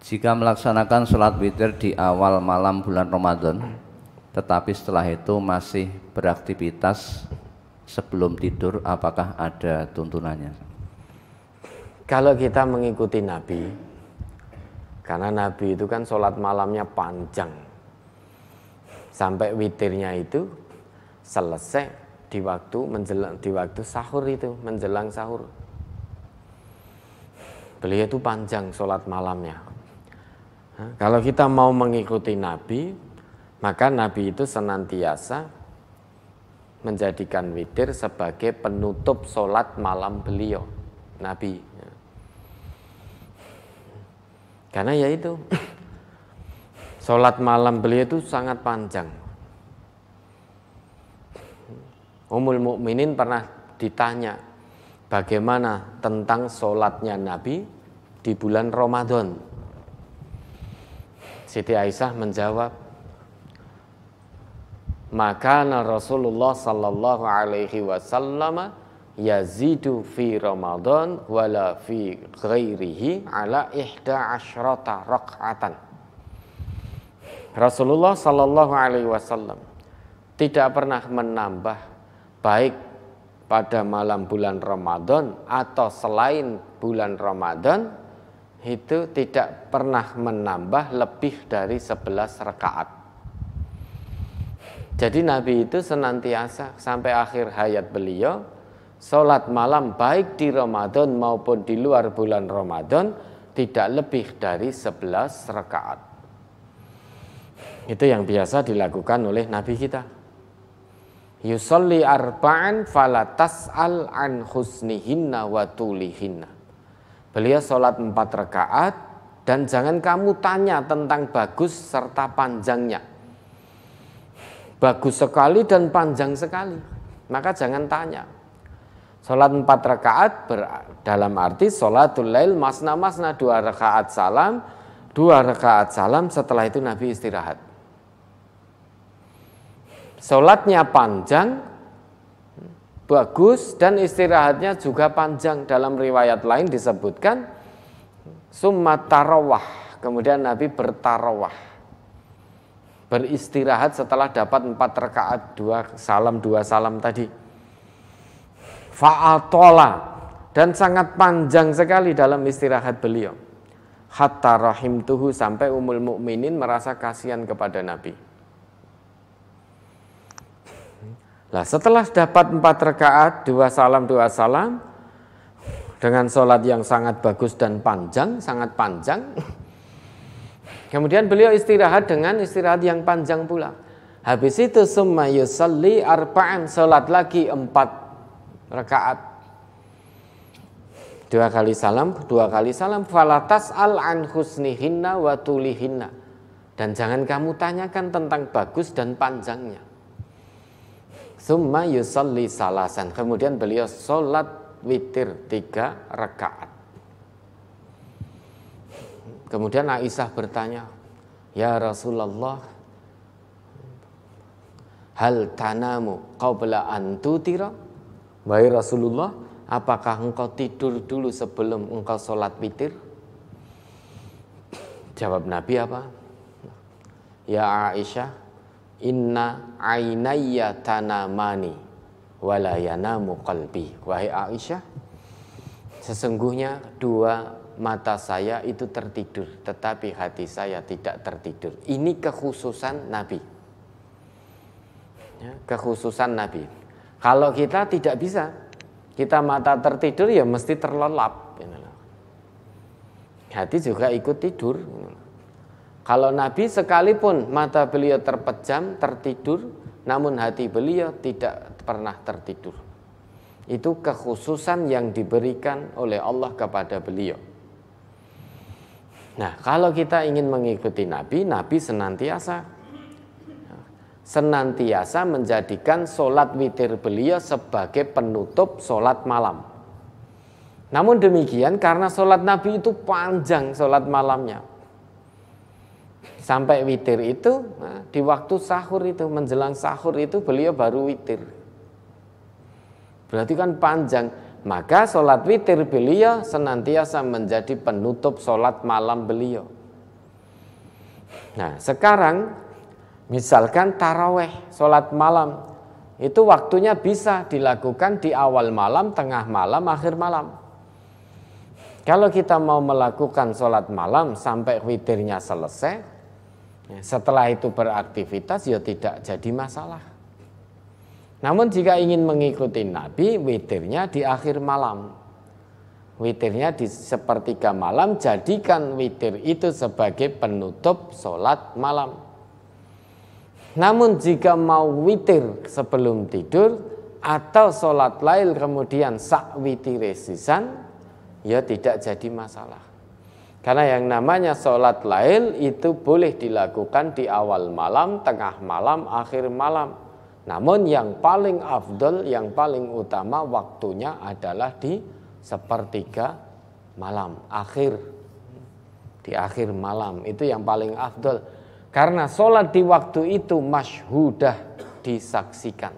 Jika melaksanakan sholat witir di awal malam bulan Ramadan, tetapi setelah itu masih beraktivitas sebelum tidur, apakah ada tuntunannya? Kalau kita mengikuti Nabi, karena Nabi itu kan sholat malamnya panjang, sampai witirnya itu selesai di waktu sahur itu, menjelang sahur. Beliau itu panjang sholat malamnya. Kalau kita mau mengikuti Nabi, maka Nabi itu senantiasa menjadikan witir sebagai penutup sholat malam beliau, Nabi. Karena ya itu, sholat malam beliau itu sangat panjang. Ummul Mukminin pernah ditanya bagaimana tentang sholatnya Nabi di bulan Ramadan. Siti Aisyah menjawab, maka Rasulullah sallallahu alaihi wasallam yazidu fi Ramadan wala fi ghairihi ala 11 rak'atan. Rasulullah sallallahu alaihi wasallam tidak pernah menambah baik pada malam bulan Ramadan atau selain bulan Ramadan, itu tidak pernah menambah lebih dari 11 rakaat. Jadi Nabi itu senantiasa sampai akhir hayat beliau sholat malam baik di Ramadan maupun di luar bulan Ramadan tidak lebih dari 11 rakaat. Itu yang biasa dilakukan oleh Nabi kita. Yusolli arba'an fala tas'al an husnihinna wa tulihinna. Beliau sholat 4 rakaat dan jangan kamu tanya tentang bagus serta panjangnya. Bagus sekali dan panjang sekali, maka jangan tanya. Sholat 4 rakaat dalam arti sholatul lail masna-masna, 2 rakaat salam, 2 rakaat salam, setelah itu Nabi istirahat. Sholatnya panjang, bagus, dan istirahatnya juga panjang. Dalam riwayat lain disebutkan summa tarawah, kemudian Nabi bertarawah, beristirahat setelah dapat 4 rakaat 2 salam tadi. Fa'atola, dan sangat panjang sekali dalam istirahat beliau. Hatta rahimtuhu, sampai Ummul Mukminin merasa kasihan kepada Nabi. Nah, setelah dapat 4 rakaat 2 salam dengan sholat yang sangat bagus dan panjang, sangat panjang, kemudian beliau istirahat dengan istirahat yang panjang pula. Habis itu summa yusalli arba'an, sholat lagi 4 rakaat 2 kali salam, falatas al an husnihinna wa tulihinna, dan jangan kamu tanyakan tentang bagus dan panjangnya. Summa yusalli salasan, kemudian beliau sholat witir 3 rakaat. Kemudian Aisyah bertanya, ya Rasulullah, hal tanamu qabla an tutira? Wahai Rasulullah, apakah engkau tidur dulu sebelum engkau sholat witir? Jawab Nabi apa? Ya Aisyah, inna ainayya tanamani wala yanamu qalbi. Wahai Aisyah, sesungguhnya 2 mata saya itu tertidur, tetapi hati saya tidak tertidur. Ini kekhususan Nabi. Ya, kekhususan Nabi. Kalau kita tidak bisa, kita mata tertidur ya mesti terlelap. Hati juga ikut tidur. Kalau Nabi sekalipun mata beliau terpejam, tertidur, namun hati beliau tidak pernah tertidur. Itu kekhususan yang diberikan oleh Allah kepada beliau. Nah, kalau kita ingin mengikuti Nabi, Nabi senantiasa menjadikan sholat witir beliau sebagai penutup sholat malam. Namun demikian, karena sholat Nabi itu panjang sholat malamnya, Sampai witir itu di waktu sahur itu, menjelang sahur itu beliau baru witir. Berarti kan panjang. Maka sholat witir beliau senantiasa menjadi penutup sholat malam beliau. Nah sekarang misalkan taraweh, sholat malam, itu waktunya bisa dilakukan di awal malam, tengah malam, akhir malam. Kalau kita mau melakukan sholat malam sampai witirnya selesai, setelah itu beraktivitas ya tidak jadi masalah. Namun jika ingin mengikuti Nabi, witirnya di akhir malam. Witirnya di sepertiga malam, jadikan witir itu sebagai penutup sholat malam. Namun jika mau witir sebelum tidur atau sholat lail kemudian sak witire sisan, ya tidak jadi masalah. Karena yang namanya sholat lail itu boleh dilakukan di awal malam, tengah malam, akhir malam. Namun yang paling afdol, yang paling utama waktunya adalah di sepertiga malam, di akhir malam. Itu yang paling afdol. Karena sholat di waktu itu masyhudah, disaksikan.